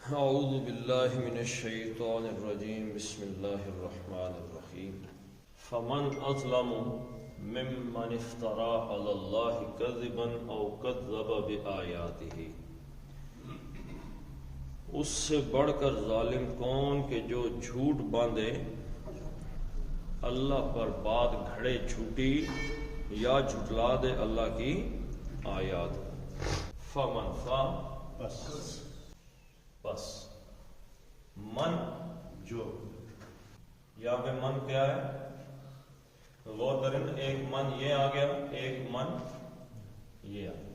اعوذ باللہ من الشیطان الرجیم بسم اللہ الرحمن الرحیم فمن اظلم ممن افترى علی اللہ کذبا او کذب بآیاتہ، اس سے بڑھ کر ظالم کون کہ جو جھوٹ باندھے اللہ پر بات گھڑے جھوٹی یا جھٹلا دے اللہ کی آیات۔ فمن فا بس من جو، یہاں پہ من کیا ہے؟ غور کریں، ایک من یہ آ گیا، ایک من یہ آ گیا۔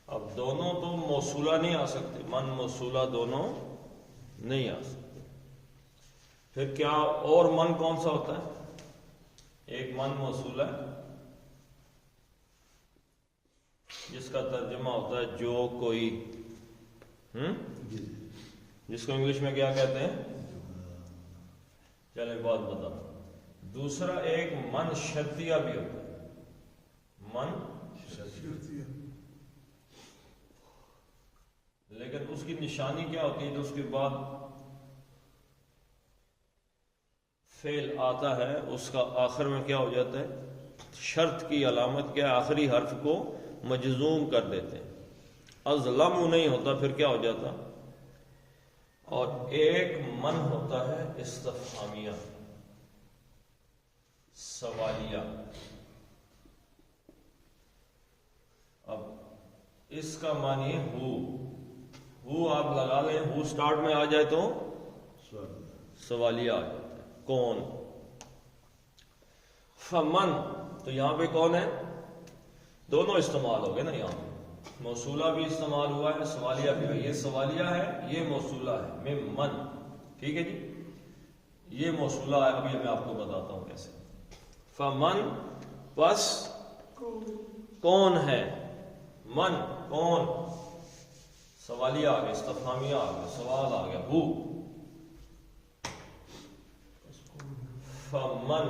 اب دونوں تو موصولہ نہیں آ سکتے، من موصولہ دونوں نہیں آ سکتے۔ پھر کیا اور من کون سا ہوتا ہے؟ ایک من موصولہ ہے جس کا ترجمہ ہوتا ہے جو کوئی، جس کو انگلش میں کیا کہتے ہیں؟ چلیں بات بتا۔ دوسرا ایک من شرطیہ بھی ہوتا ہے، من شرطیہ، لیکن اس کی نشانی کیا ہوتی ہے؟ جو اس کے بعد فعل آتا ہے اس کا آخر میں کیا ہو جاتا ہے؟ شرط کی علامت کیا ہے؟ آخری حرف کو مجزوم کر دیتے ہیں۔ اظلم نہیں ہوتا، پھر کیا ہو جاتا؟ اور ایک من ہوتا ہے استفہامیہ، سوالیہ۔ اب اس کا معنی ہو آپ لگا لیں، ہو سٹارٹ میں آ جائے تو سوالیہ آ جاتا ہے، کون۔ فمن تو یہاں پہ کون ہے؟ دونوں استعمال ہو گئے نا، یہاں پہ موصولہ بھی استعمال ہوا ہے، سوالیہ بھی ہے۔ یہ سوالیہ ہے، یہ موصولہ ہے، میں من، ٹھیک ہے جی، یہ موصولہ ہے۔ ابھی میں آپ کو بتاتا ہوں کیسے۔ فمن پس کون ہے، من کون، سوالیہ آ گیا، استفہامیہ آ گیا، سوال آ گیا، ہو۔ فمن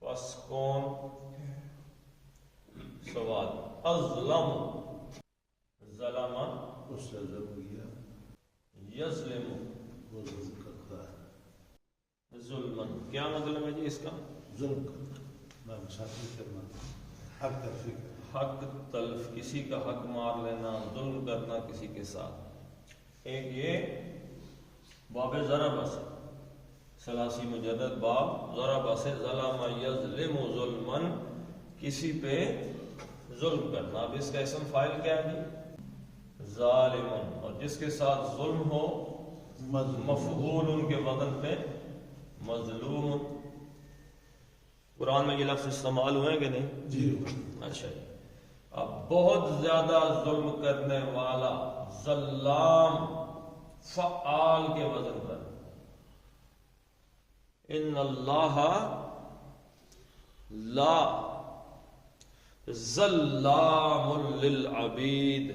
پس کون، سوال، اظلم، ظلم، یظلم، ظلم، کیا مطلب ہے جی اس کا؟ ظلم کرنا، حق تلف، کسی کا حق مار لینا، ظلم کرنا کسی کے ساتھ۔ ایک یہ باب ضرب سے، ثلاثی مجدد باب ضرب سے، ظلم یظلم ظلمن، کسی پہ ظلم کرنا۔ اب اس کا اسم فاعل کیا ہے جی؟ ظالمن، اور جس کے ساتھ ظلم ہو مفعول ان کے وزن پہ مظلوم۔ قرآن میں یہ لفظ استعمال ہوئے کہ نہیں؟ جی۔ اچھا جی۔ اب بہت زیادہ ظلم کرنے والا، ظلام، فعال کے وزن پر، ان اللہ لا ظلام للعبید،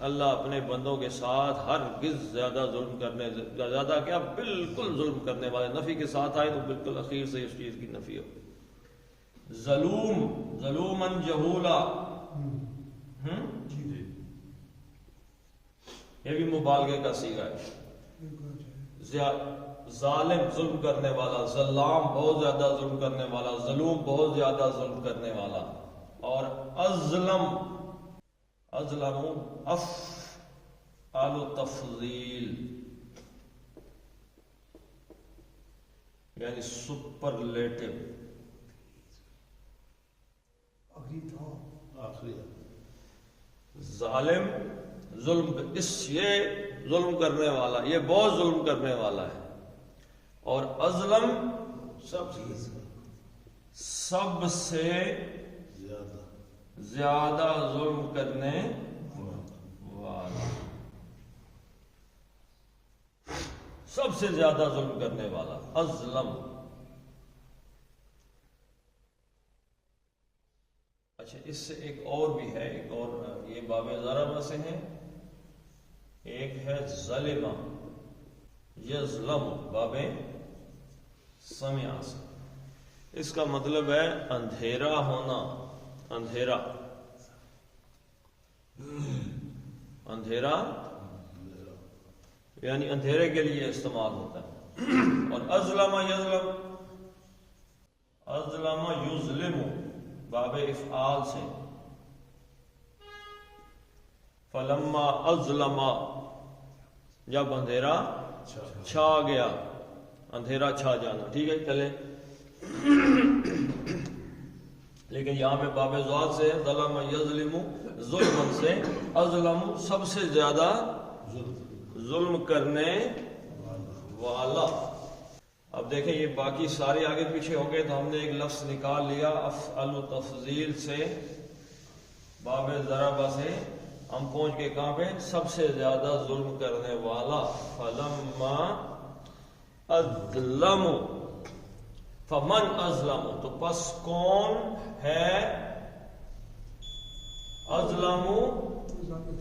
اللہ اپنے بندوں کے ساتھ ہرگز زیادہ ظلم کرنے، زیادہ کیا، بالکل ظلم کرنے والے، نفی کے ساتھ آئے تو بالکل اخیر سے اس چیز کی نفی ہو۔ ظلوم، ظلومن جہولا، یہ بھی مبالغے کا صیغہ ہے۔ ظالم ظلم کرنے والا، ظلام بہت زیادہ ظلم کرنے والا، ظلوم بہت زیادہ ظلم کرنے والا، اور ازلم، ازلم افعال تفضیل، یعنی سپرلیٹو، آخری ظالم ظلم، یہ ظلم کرنے والا، یہ بہت ظلم کرنے والا ہے، اور ازلم سب سے زیادہ ظلم کرنے والا، سب سے زیادہ ظلم کرنے والا، ازلم۔ اچھا، اس سے ایک اور بھی ہے، ایک اور، یہ باب ضرب سے ہے، ایک ہے ظلم یظلم، باب سمع سے۔ اس کا مطلب ہے اندھیرا ہونا، اندھیرا، اندھیرا یعنی اندھیرے کے لیے استعمال ہوتا ہے. اور ازلم یظلم، ازلم یظلم باب افعال سے. فلما ازلم جب اندھیرا چھا گیا، اندھیرا چھا جانا. ٹھیک ہے چلے. لیکن یہاں پہ باب ذات سے ظلم یظلم ظلم سے ازلم سب سے زیادہ ظلم کرنے والا. اب دیکھیں یہ باقی سارے آگے پیچھے ہو گئے تو ہم نے ایک لفظ نکال لیا افعل تفضیل سے، باب ضربہ سے ہم پہنچ کے کہاں پہ؟ سب سے زیادہ ظلم کرنے والا. فلما اظلم فمن ازلم، تو پس کون ہے ازلم؟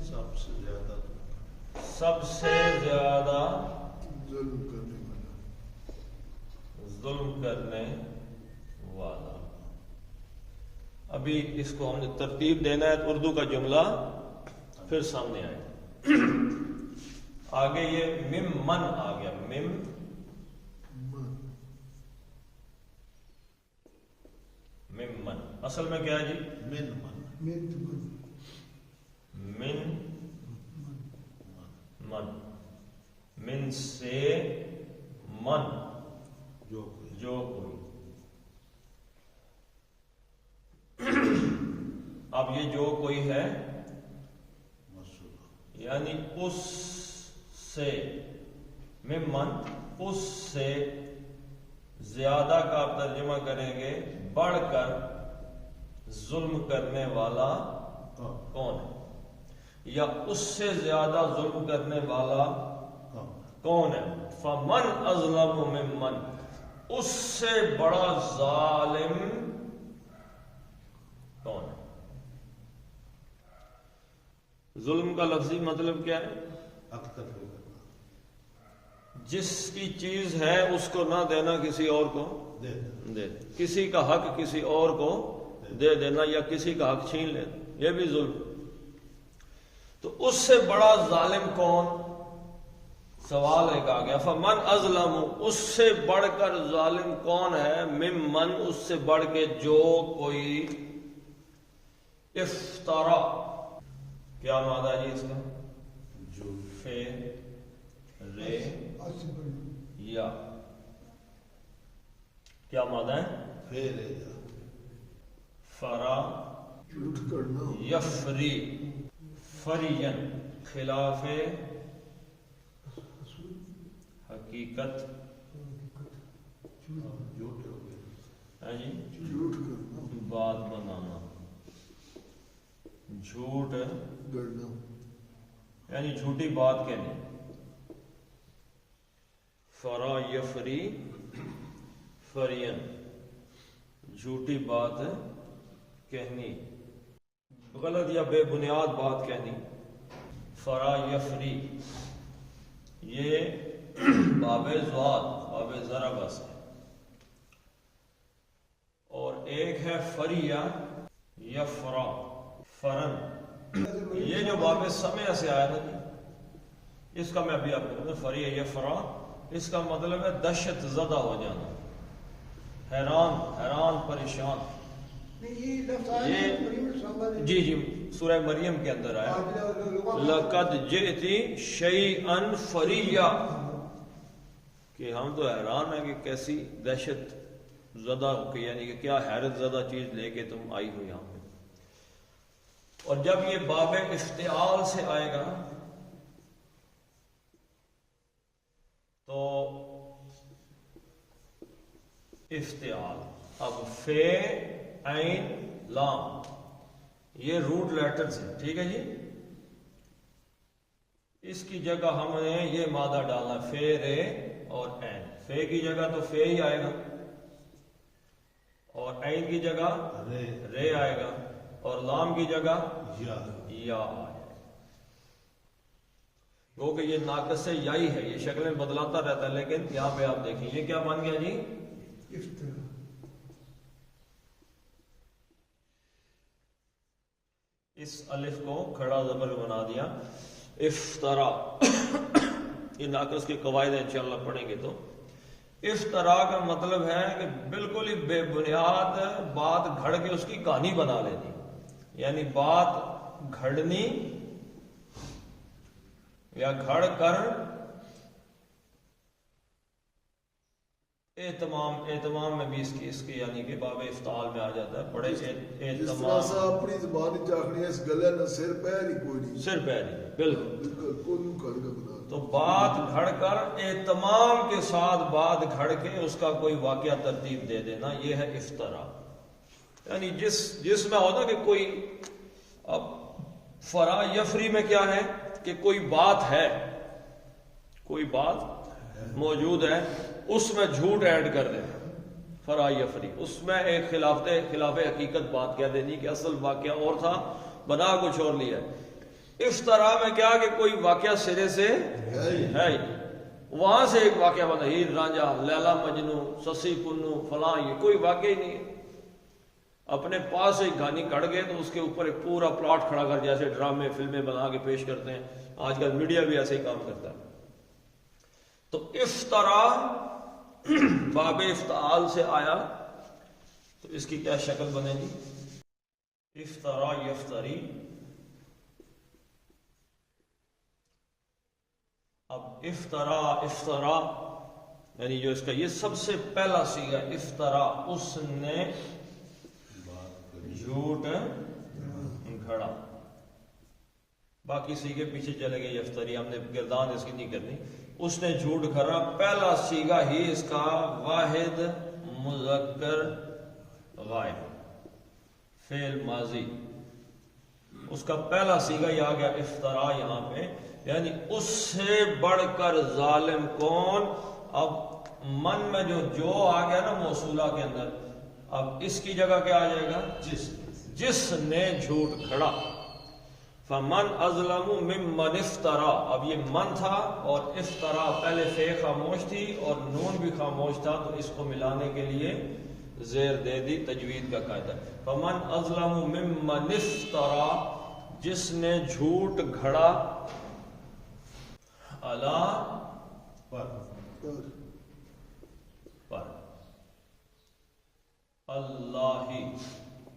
سب سے زیادہ سب سے زیادہ ظلم کرنے والا. ظلم کرنے والا. ابھی اس کو ہم نے ترتیب دینا ہے تو اردو کا جملہ پھر سامنے آئے. آگے یہ ممن آ گیا. ممن اصل میں کیا ہے جی؟ من من سے من جو کوئی. اب یہ جو کوئی ہے یعنی اس سے، ممن اس سے زیادہ کا آپ ترجمہ کریں گے بڑھ کر ظلم کرنے والا کون ہے، یا اس سے زیادہ ظلم کرنے والا کون ہے. فمن اظلم ممن، اس سے بڑا ظالم کون ہے. ظلم کا لفظی مطلب کیا ہے؟ جس کی چیز ہے اس کو نہ دینا، کسی اور کو دے، کسی کا حق کسی اور کو دے دینا یا کسی کا حق چھین لینا، یہ بھی ظلم. تو اس سے بڑا ظالم کون؟ سوال ایک آ گیا. فمن ازلم، اس سے بڑھ کر ظالم کون ہے؟ ممن، اس سے بڑھ کے جو کوئی افترا. کیا مادہ جی اس کا؟ جو فے رے یا کیا مادہ ہے؟ فرا جھوٹ کرنا. یفری فرین خلاف حقیقت. ہاں جی، جھوٹ کرنا، بات بنانا، جھوٹ گڑنا. یعنی جھوٹی بات کہنی. فرا یفری فرین، جھوٹی بات کہنی، غلط یا بے بنیاد بات کہنی. فرا یفری یہ باب ذات، باب ضرب سے. اور ایک ہے فریا یفرا فرن، یہ جو باب سمع سے آیا نا جی، اس کا میں ابھی آپ کو بتا. فریا یفرا اس کا مطلب ہے دہشت زدہ ہو جانا، حیران پریشان. یہ جی سورہ مریم کے اندر آیا لقد جئتی شیئا فریا، کہ ہم تو حیران ہیں کہ کیسی دہشت زدہ ہو کے، یعنی کہ کیا حیرت زدہ چیز لے کے تم آئی ہو یہاں پہ. اور جب یہ باب افتعال سے آئے گا تو افتعال، اب فے عین لام یہ روٹ لیٹرز ہیں. ٹھیک ہے جی، اس کی جگہ ہم نے یہ مادہ ڈالنا فے رے اور عین. فے کی جگہ تو فے ہی آئے گا اور عین کی جگہ رے آئے گا اور لام کی جگہ یا آئے گا. وہ کہ یہ ناقص سے یائی ہے، یہ شکلیں بدلاتا رہتا ہے. لیکن یہاں پہ آپ دیکھیں یہ کیا بن گیا جی؟ اس الف کو کھڑا زبر بنا دیا. افترا یہ ناقص کے قواعد انشاءاللہ پڑھیں گے تو افترا کا مطلب ہے کہ بالکل ہی بے بنیاد بات گھڑ کے اس کی کہانی بنا لینی، یعنی بات گھڑنی یا گھڑ کر اہتمام میں بھی اس کی یعنی کہ باب افتعال میں آ جاتا ہے بڑے جس طرح اہتمام سے اپنی زبان چاخنی ہے اس گلے نہ سر پیر ہی کوئی نہیں، سر پہ نہیں، بالکل بالکل کوئی نہیں کر کے بنا تو بات گھڑ کر اہتمام کے ساتھ بات گھڑ کے اس کا کوئی واقعہ ترتیب دے دینا، یہ ہے افترا۔ یعنی جس میں ہوتا کہ کوئی اب فرا یفری میں کیا ہے کہ کوئی بات ہے، کوئی بات موجود ہے، اس میں جھوٹ ایڈ کر دیں، فرا یفری، اس میں ایک خلاف حقیقت بات کہہ دینی کہ اصل واقعہ اور تھا، بنا کچھ اور لیا۔ افترا میں کیا کہ کوئی واقعہ سرے سے ہے ہی، وہاں سے ایک واقعہ بنا، ہیر رانجھا، لیلا مجنو، سسی کنو، فلاں، یہ کوئی واقعہ ہی نہیں ہے، اپنے پاس ایک کہانی کڑ گئے تو اس کے اوپر ایک پورا پلاٹ کھڑا کر جیسے ڈرامے فلمیں بنا کے پیش کرتے ہیں، آج کل میڈیا بھی ایسے ہی کام کرتا ہے۔ تو افترا باب افتعال سے آیا تو اس کی کیا شکل بنے گی؟ افترا یفتری۔ اب افطرا یعنی جو اس کا یہ سب سے پہلا صیغہ افترا، اس نے جھوٹ گھڑا، باقی صیغے پیچھے چلے گئے، یفتری ہم نے گردان اس کی نہیں کرنی، اس نے جھوٹ گھڑا، پہلا صیغہ ہی اس کا واحد مذکر غائب فعل ماضی، اس کا پہلا صیغہ یہ آ گیا افترا یہاں پہ، یعنی اس سے بڑھ کر ظالم کون؟ اب من میں جو آ گیا نا موصولہ کے اندر، اب اس کی جگہ کیا آ جائے گا؟ جس نے جھوٹ کھڑا۔ فمن اظلم ممن افترا، اب یہ من تھا اور افترا پہلے فے خاموش تھی اور نون بھی خاموش تھا، تو اس کو ملانے کے لیے زیر دے دی، تجوید کا قاعدہ۔ فمن اظلم ممن افترا، جس نے جھوٹ گھڑا، اللہ پر اللہ ہی،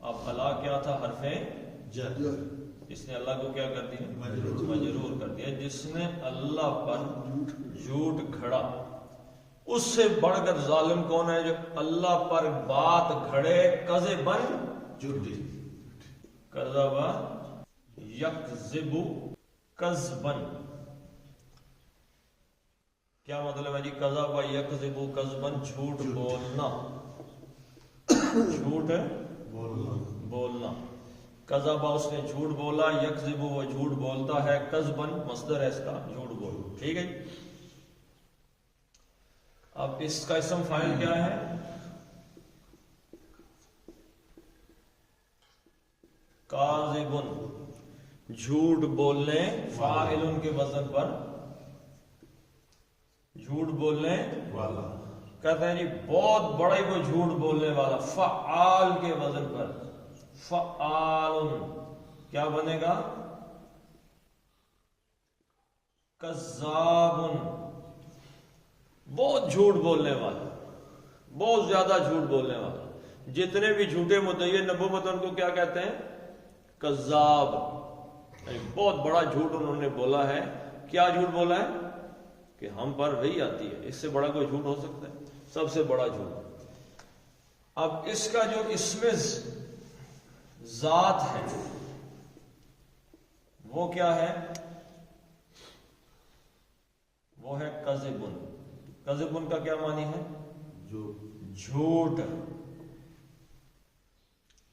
اب اللہ کیا تھا؟ حرف جر، اس نے اللہ کو کیا کر دیا؟ مجرور کر دیا۔ جس نے اللہ پر جھوٹ گھڑا، اس سے بڑھ کر ظالم کون ہے؟ جو اللہ پر بات گھڑے کذبن، جھوٹی، کذب یکذب کذبن، کیا مطلب ہے جی؟ کذب یکذب کذبن، جھوٹ بولنا، جھوٹ بولنا، کذبا اس نے جھوٹ بولا، یکذب وہ جھوٹ بولتا ہے، کذبن مصدر ہے اس کا، جھوٹ بول، ٹھیک ہے جی۔ اب اس کا اسم فاعل کیا ہے؟ کاذبن، جھوٹ بولنے، فاعل کے وزن پر، جھوٹ بولنے والا، کہتے ہیں جی بہت بڑا ہی کوئی جھوٹ بولنے والا، فعال کے وزن پر، فعال کیا بنے گا؟ کذاب، بہت جھوٹ بولنے والا، بہت زیادہ جھوٹ بولنے والا۔ جتنے بھی جھوٹے مدعی نبوت ان کو کیا کہتے ہیں؟ کذاب، یعنی بہت بڑا جھوٹ انہوں نے بولا ہے۔ کیا جھوٹ بولا ہے؟ کہ ہم پر وہی آتی ہے، اس سے بڑا کوئی جھوٹ ہو سکتا ہے؟ سب سے بڑا جھوٹ۔ اب اس کا جو اسم ذات ہے وہ کیا ہے؟ وہ ہے کذبن۔ کذبن کا کیا معنی ہے؟ جھوٹ،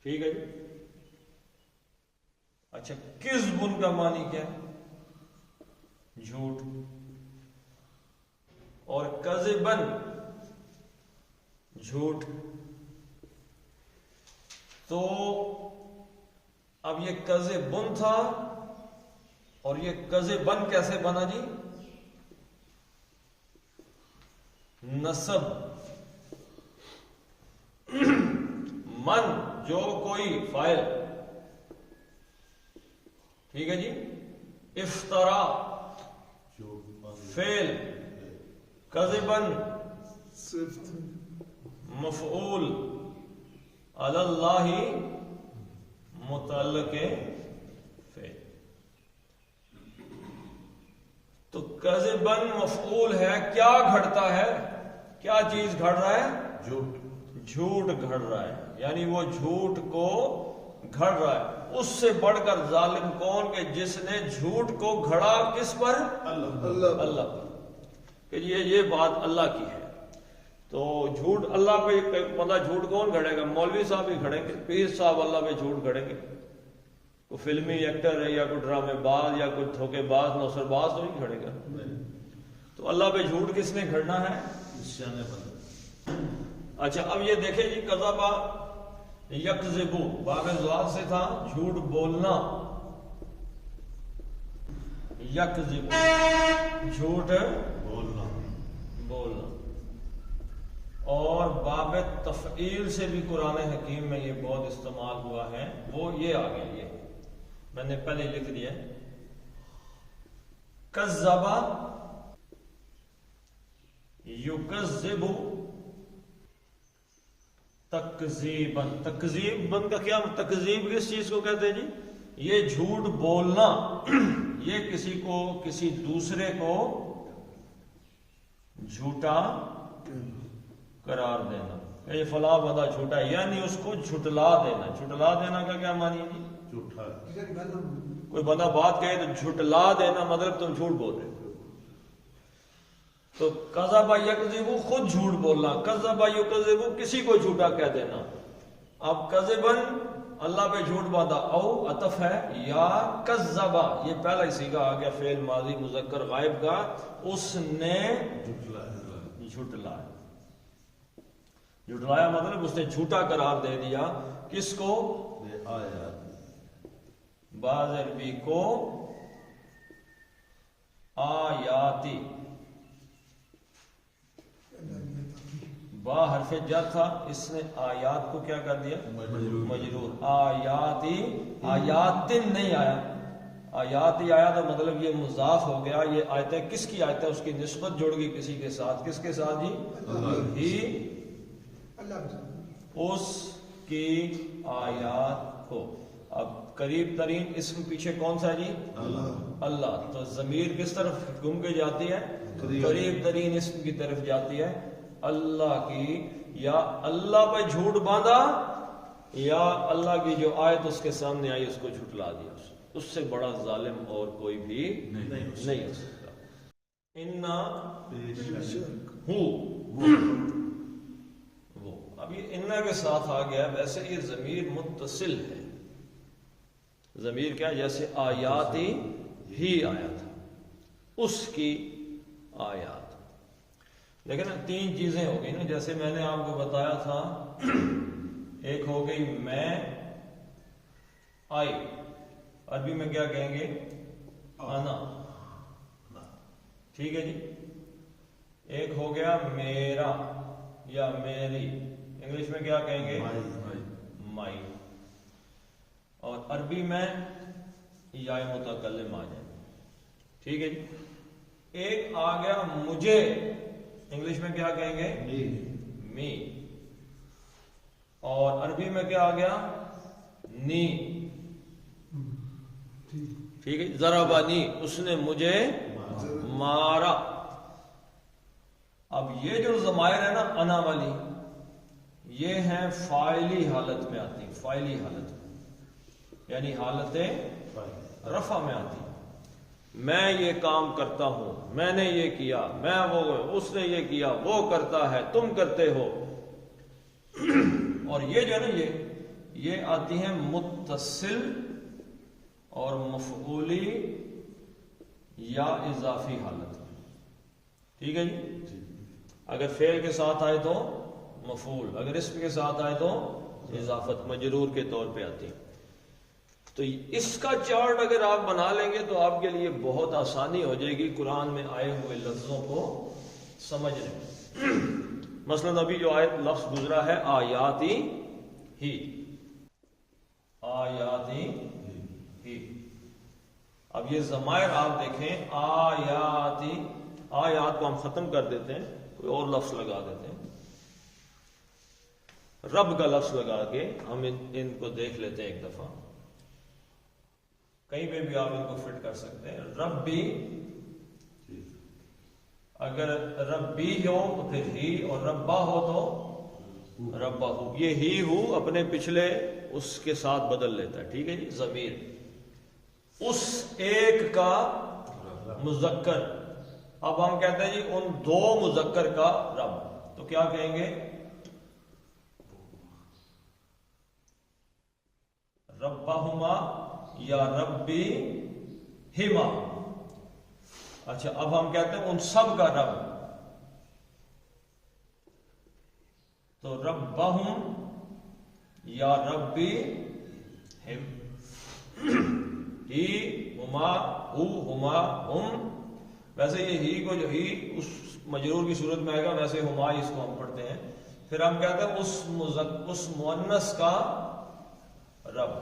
ٹھیک ہے جی۔ اچھا، کذبن کا معنی کیا ہے؟ جھوٹ، اور کذبن جھوٹ۔ تو اب یہ کذبن تھا اور یہ کذبن کیسے بنا جی؟ نسب، من جو کوئی فاعل، ٹھیک ہے جی، افترا فعل، کذبن صفت مفعول، علی اللہ متعلق فعل. تو کذبن مفعول ہے، کیا گھڑتا ہے؟ کیا چیز گھڑ رہا ہے؟ جھوٹ گھڑ رہا ہے، یعنی وہ جھوٹ کو گھڑ رہا ہے. اس سے بڑھ کر ظالم کون کہ جس نے جھوٹ کو گھڑا کس پر؟ اللہ پر، کہ یہ بات اللہ کی ہے. تو جھوٹ اللہ پہ بندہ جھوٹ کون گھڑے گا؟ مولوی صاحب ہی گھڑیں گے، پیر صاحب اللہ پہ جھوٹ گھڑیں گے. کوئی فلمی ایکٹر ہے یا کوئی ڈرامے باز یا کوئی دھوکے باز نوسر باز تو نہیں گھڑے گا. تو اللہ پہ جھوٹ کس نے گھڑنا ہے؟ اچھا اب یہ دیکھیں جی، کذبا یکذبو باب زوال سے تھا جھوٹ بولنا، یکذبو جھوٹ بولنا. اور باب تفعیل سے بھی قرآن حکیم میں یہ بہت استعمال ہوا ہے، وہ یہ آ گیا، یہ میں نے پہلے لکھ دیا. کذبا یکذب تکذیباً. تکذیباً کا کیا؟ تکذیب کس چیز کو کہتے ہیں جی؟ یہ جھوٹ بولنا، یہ کسی دوسرے کو جھوٹا قرار دینا کہ یہ فلاں بندہ جھوٹا ہے، یعنی اس کو جھٹلا دینا. جھٹلا دینا کا کیا معنی ہے جی؟ کوئی بندہ بات کہے تو جھٹلا دینا، مطلب تم جھوٹ بول رہے ہو. تو کذب یکذب خود جھوٹ بولنا، کذب یکذب کسی کو جھوٹا کہہ دینا. اب کذبن اللہ پہ جھوٹ باندھا، او عطف ہے، یا کذبا یہ پہلا ہی صیغہ آ گیا فعل ماضی مذکر غائب کا، اس نے جھٹلایا. جھٹلایا مطلب اس نے جھوٹا قرار دے دیا. کس کو؟ بعض عربی کو آیاتی، با حرف جر تھا، اس نے آیات کو کیا کر دیا؟ مجرور. آیاتی، آیاتن نہیں آیا، آیاتی آیا تو مطلب یہ مضاف ہو گیا. یہ آیتیں کس کی آیتیں؟ اس کی نسبت جڑ گئی کسی کے ساتھ. کس کے ساتھ جی؟ ہی اس کی آیات کو. اب قریب ترین اسم پیچھے کون سا ہے جی؟ اللہ. تو ضمیر کس طرف گم کے جاتی ہے؟ قریب ترین اسم کی طرف جاتی ہے، اللہ کی. یا اللہ پہ جھوٹ باندھا یا اللہ کی جو آیت اس کے سامنے آئی اس کو جھٹلا دیا. اس سے بڑا ظالم اور کوئی بھی نہیں ہو سکتا. انا وہ اب یہ انا کے ساتھ آ گیا. ویسے یہ ضمیر متصل ہے. ضمیر کیا؟ جیسے آیاتی ہی آیا تھا، اس کی آیات. لیکن تین چیزیں ہو گئی نا، جیسے میں نے آپ کو بتایا تھا. ایک ہو گئی میں آئی، عربی میں کیا کہیں گے؟ انا. ٹھیک ہے جی. ایک ہو گیا میرا یا میری، انگلش میں کیا کہیں گے؟ مائی. اور عربی میں یا متکلم آ جائے. ٹھیک ہے جی. ایک آ گیا مجھے، انگلش میں کیا کہیں گے؟ می. اور عربی میں کیا آ گیا؟ نی. ٹھیک ہے. ضربنی، اس نے مجھے مارا. اب یہ جو ضمائر ہے نا انا والی، یہ ہیں فاعلی حالت میں آتی، فاعلی حالت میں، یعنی حالت رفع میں آتی. میں یہ کام کرتا ہوں، میں نے یہ کیا، میں وہ، اس نے یہ کیا، وہ کرتا ہے، تم کرتے ہو. اور یہ جو ہے نا یہ آتی ہیں متصل اور مفعولی یا اضافی حالت میں. ٹھیک ہے جی. اگر فعل کے ساتھ آئے تو مفعول، اگر اسم کے ساتھ آئے تو اضافت، مجرور کے طور پہ آتی. تو اس کا چارٹ اگر آپ بنا لیں گے تو آپ کے لیے بہت آسانی ہو جائے گی قرآن میں آئے ہوئے لفظوں کو سمجھنے میں. مثلا ابھی جو آیت لفظ گزرا ہے آیاتی ہی، آیاتی ہی. اب یہ ضمائر آپ دیکھیں، آیاتی، بیانات کو ہم ختم کر دیتے ہیں، کوئی اور لفظ لگا دیتے ہیں، رب کا لفظ لگا کے ہم ان کو دیکھ لیتے ہیں ایک دفعہ، کہیں پہ بھی آپ ان کو فٹ کر سکتے ہیں۔ ربی، اگر ربی ہو تو پھر ہی، اور ربا ہو تو ربا ہو، یہ ہی ہو اپنے پچھلے اس کے ساتھ بدل لیتا ہے، ٹھیک ہے جی، ضمیر اس ایک کا مذکر۔ اب ہم کہتے ہیں جی ان دو مذکر کا رب، تو کیا کہیں گے؟ ربہما یا ربی ہما۔ اچھا، اب ہم کہتے ہیں ان سب کا رب، تو ربہم یا ربی ہم، ہی ہما، ہو ہما ہم۔ ویسے یہ ہی کو جو ہی اس مجرور کی صورت میں آئے گا، ویسے ہما اس کو ہم پڑھتے ہیں۔ پھر ہم کہتے ہیں اس مؤنث کا رب،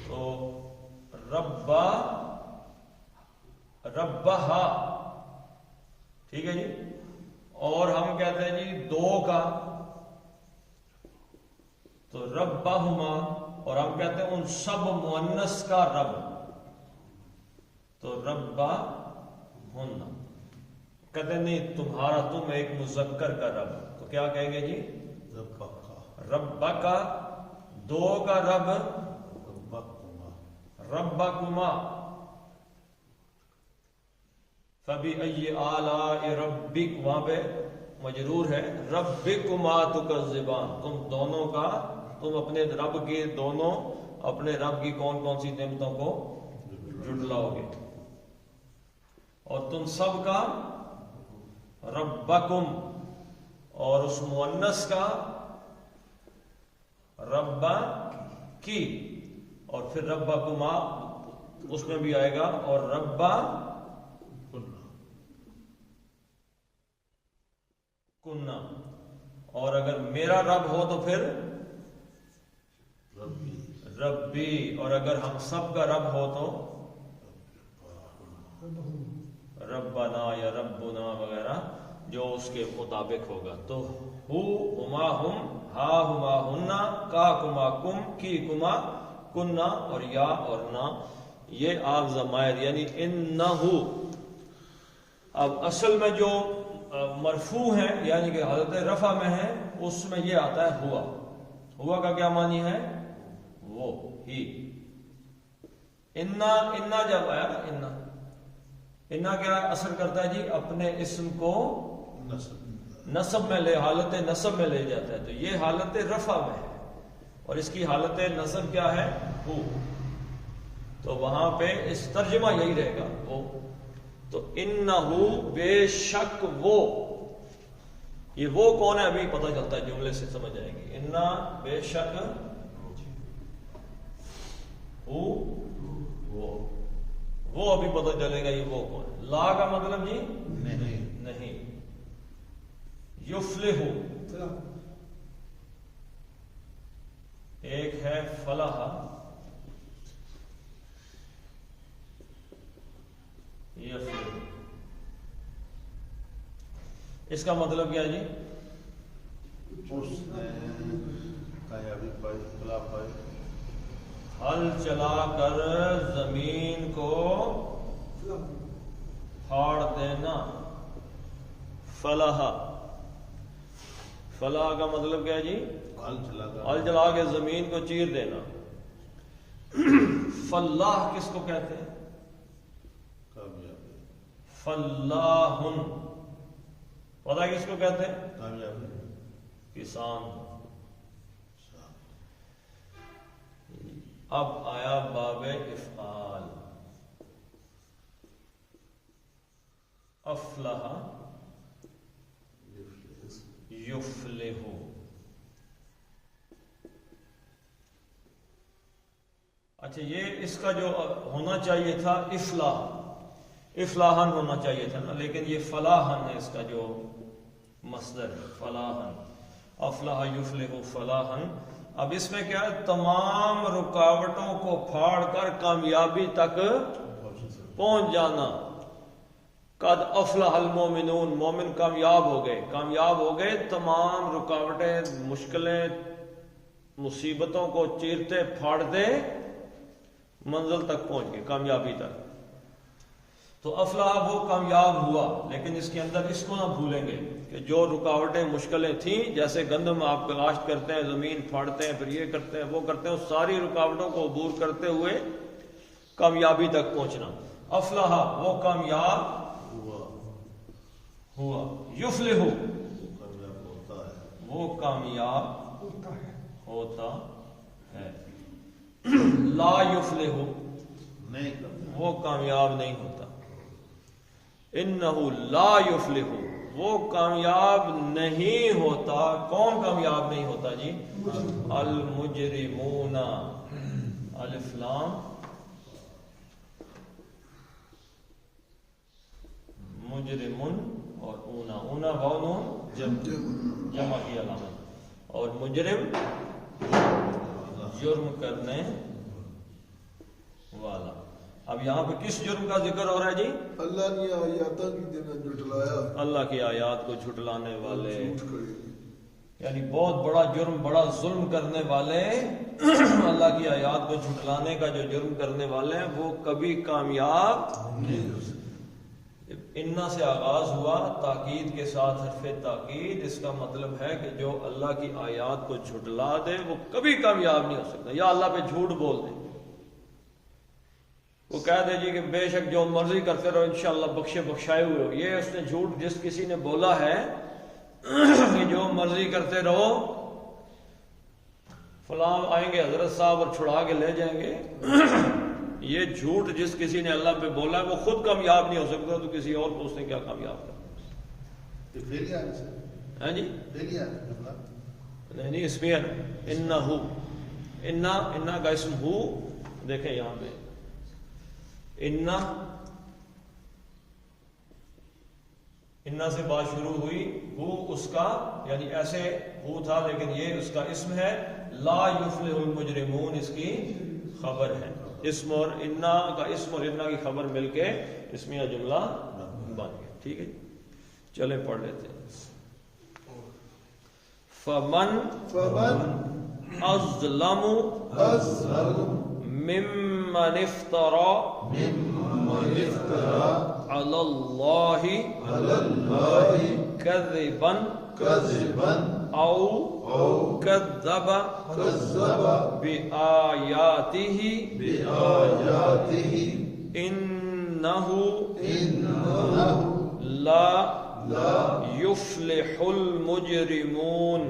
تو ربا، ربہا، ٹھیک ہے جی۔ اور ہم کہتے ہیں جی دو کا، تو ربہما، اور ہم کہتے ہیں ان سب مؤنث کا رب، تو ربا ہن۔ کہتے ہیں نہیں، تمہارا، تم ایک مذکر کا رب، تو کیا کہیں گے جی؟ ربا کا، دو کا رب، ربکما۔ فبأي آلاء ربک، وہاں پہ مجرور ہے، ربکما تکذبان، تم دونوں کا، تم اپنے رب کے دونوں، اپنے رب کی کون کون سی نعمتوں کو جھٹلاؤ گے، اور تم سب کا ربکم، اور اس مؤنث کا ربا کی، اور پھر ربکما اس میں بھی آئے گا، اور ربا کننا، اور اگر میرا رب ہو تو پھر ربی، اور اگر ہم سب کا رب ہو تو ربنا یا ربنا وغیرہ، جو اس کے مطابق ہوگا۔ تو ہو ہما ہم، ہا ہما ہننا، کا کما کم، کی کما کننا، اور یا اور نا، یہ آپ زمائر یعنی انہو۔ اب اصل میں جو مرفوع ہیں، یعنی کہ حالت رفع میں ہے، اس میں یہ آتا ہے ہوا۔ ہوا کا کیا معنی ہے؟ وہ، ہی۔ انا جب آیا نا، انا کیا اثر کرتا ہے جی؟ اپنے اسم کو نصب میں لے، حالت نصب میں لے جاتا ہے، تو یہ حالت رفع میں ہے، اور اس کی حالت نصب کیا ہے؟ ہو۔ تو وہاں پہ اس ترجمہ یہی رہے گا، وہ۔ تو انہو، بے شک وہ، یہ وہ کون ہے ابھی پتہ چلتا ہے، جملے سے سمجھ آئے گی۔ انا بے شک وہ ابھی پتہ چلے گا یہ وہ کون ہے۔ لا کا مطلب جی نہیں، یفلح، ایک ہے فلاح، یفلح، اس کا مطلب کیا جی؟ اس نے کامیابی پائی، فلاح پائی، ہل چلا کر زمین کو پھاڑ دینا، فلاح۔ فلاح کا مطلب کیا جی؟ ہل چلا کے زمین کو چیر دینا۔ فلاح کس کو کہتے ہیں؟ کامیابی، فلاحن، پتہ کس کو کہتے ہیں؟ کامیابی، کسان۔ اب آیا باب افعال، افلح یفلح۔ اچھا، یہ اس کا جو ہونا چاہیے تھا افلاحن ہونا چاہیے تھا نا، لیکن یہ فلاحن ہے، اس کا جو مصدر ہے فلاحن، افلح یفلح فلاحن۔ اب اس میں کیا ہے؟ تمام رکاوٹوں کو پھاڑ کر کامیابی تک پہنچ جانا، قد افلح المومنون، مومن کامیاب ہو گئے، کامیاب ہو گئے، تمام رکاوٹیں، مشکلیں، مصیبتوں کو چیرتے پھاڑتے منزل تک پہنچ گئے، کامیابی تک۔ تو افلاح وہ کامیاب ہوا، لیکن اس کے اندر اس کو نہ بھولیں گے کہ جو رکاوٹیں، مشکلیں تھیں، جیسے گندم آپ کاشت کرتے ہیں، زمین پھاڑتے ہیں، پھر یہ کرتے ہیں، وہ کرتے ہیں، ساری رکاوٹوں کو عبور کرتے ہوئے کامیابی تک پہنچنا۔ افلاح وہ کامیاب ہوا، یفلح کامیاب ہوتا ہے، وہ کامیاب ہوتا ہے، لا یفلح نہیں کرتا، وہ کامیاب نہیں ہوتا، انہ لا یفلح وہ کامیاب نہیں ہوتا۔ کون کامیاب نہیں ہوتا جی؟ المجرمون، الف لام مجرمون اور اونا، اونا واو نون جمع کی علامت، اور مجرم جرم کرنے والا۔ اب یہاں پہ کس جرم کا ذکر ہو رہا ہے جی؟ اللہ نے آیاتاں کی دینا جھٹلایا، اللہ کی آیات کو جھٹلانے والے، جھوٹ کھڑے۔ یعنی بہت بڑا جرم، بڑا ظلم کرنے والے، اللہ کی آیات کو جھٹلانے کا جو جرم کرنے والے ہیں وہ کبھی کامیاب نہیں ہو سکتے۔ انا سے آغاز ہوا تاکید کے ساتھ، حرف تاکید، اس کا مطلب ہے کہ جو اللہ کی آیات کو جھٹلا دے وہ کبھی کامیاب نہیں ہو سکتا، یا اللہ پہ جھوٹ بول دے، وہ کہہ دے جی کہ بے شک جو مرضی کرتے رہو انشاءاللہ بخشے بخشائے ہوئے ہو۔ یہ اس نے جھوٹ جس کسی نے بولا ہے کہ جو مرضی کرتے رہو، فلاں آئیں گے حضرت صاحب اور چھڑا کے لے جائیں گے، یہ جھوٹ جس کسی نے اللہ پہ بولا ہے وہ خود کامیاب نہیں ہو سکتا، تو کسی اور کو اس نے کیا کامیاب کرنا؟ یہ فیل آنے سے ہاں جی، فیل آنے جملہ نہیں اس میں انہو، انا کا اسم ہو، دیکھیں یہاں پہ انا سے بات شروع ہوئی، ہو اس کا یعنی ایسے ہو تھا، لیکن یہ اس کا اسم ہے، لا یفلح المجرمون اس کی خبر ہے، اسم اور انا کا اسم اور انا کی خبر مل کے اسمیہ جملہ بن گیا۔ ٹھیک ہے، چلیں پڑھ لیتے ہیں۔ فمن اظلم ممن افترى على الله كذبا أو كذب بآياته إنه لا يفلح المجرمون۔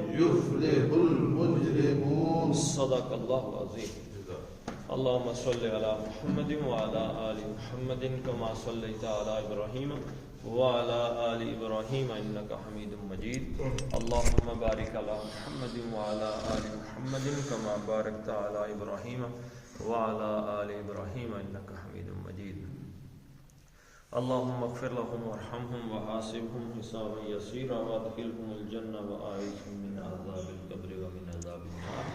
صدق اللہ العظیم۔ اللهم صل على محمد وعلى آل محمد كما صليت على إبراهيم وعلى آل إبراهيم إنك حميد مجيد۔ اللهم بارك على محمد وعلى آل محمد كما باركت على إبراهيم وعلى آل إبراهيم إنك حميد مجيد۔ اللهم اغفر لهم وارحمهم وحاسبهم حسابا يسيرا وادخلهم الجنة وأعذهم من عذاب القبر ومن عذاب النار۔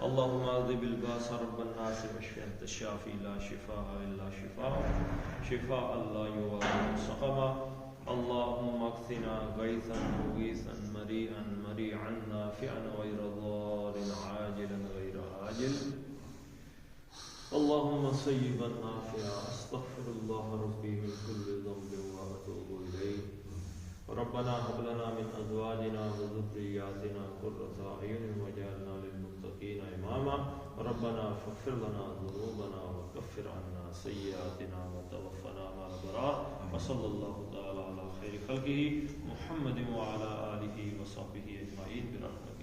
اللهم اذهب الباس رب الناس واشف انت الشافي لا شفاء الا شفاء لا يغادر سقما۔ اللهم اكثنا غيثا مغيثا مريئا مريعا نافعا غير ضار عاجلا غير عاجل، اللهم صيبا نافعا۔ استغفر الله ربي من كل ذنب واتوب اليه۔ ربنا هب لنا من ازواجنا وذرياتنا قرة اعين واجعلنا للمتقين اماما۔ ربنا فاغفر لنا ذنوبنا وكفر عنا سيئاتنا وتوفنا مع الابرار۔ وصلى الله تعالى على خير خلقه محمد وعلى اله وصحبه اجمعين برحمته۔